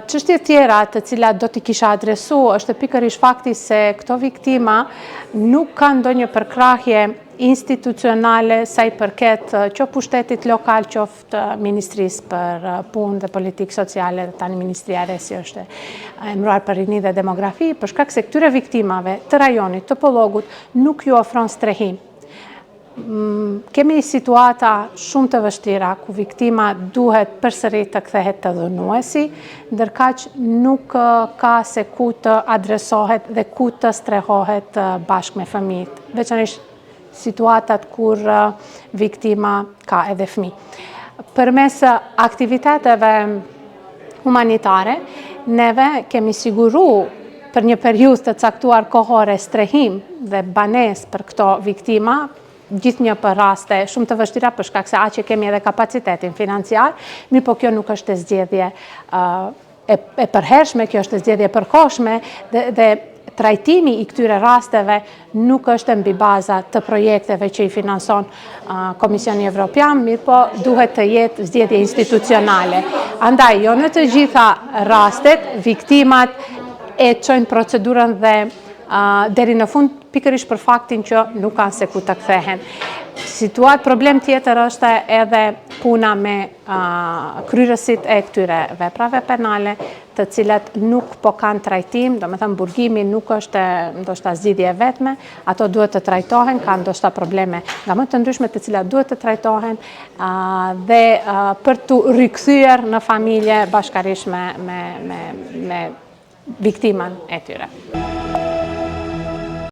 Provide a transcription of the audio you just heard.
Çështje tjera të cilat do t'i kisha adresu është pikërisht fakti se këto viktima nuk kanë ndonjë përkrahje institucionale sa i përket qoftë pushtetit lokal, qoftë Ministrisë për Punë dhe Politikë Sociale, tani Ministria e Re si është emëruar për rini dhe demografi, për shkak se këtyre viktimave të rajonit, të Pollogut, nuk ju ofron strehim. Kemi situata shumë të vështira ku viktima duhet përsëri të kthehet të dhunuesi, ndërkaq nuk ka se ku të adresohet dhe ku të strehohet bashkë me fëmijët, veçanërisht situatat kur viktima ka edhe fëmijë. Përmes aktiviteteve humanitare, neve kemi siguru për një periudhë të caktuar kohore strehim dhe banesë për këto viktima, gjithë një për raste shumë të vështira për shkak se aq kemi edhe kapacitetin financiar, mirë po kjo nuk është zgjedhje e përhershme, kjo është zgjedhje e përkohshme dhe trajtimi i këtyre rasteve nuk është mbi baza të projekteve që i finanson Komisioni Evropian, mirë po duhet të jetë zgjedhje institucionale. Andaj, jo në të gjitha rastet, viktimat e çojnë procedurën dhe deri në fund pikërisht për faktin që nuk kanë se ku të kthehen. Problem tjetër është edhe puna me kryerësit e këtyre veprave penale, të cilat nuk po kanë trajtim, domethënë burgimi nuk është ndoshta zgjidhje e vetme, ato duhet të trajtohen, kanë ndoshta probleme nga më të ndryshme të cilat duhet të trajtohen dhe për të rikthyer në familje bashkërisht me viktimën e tyre.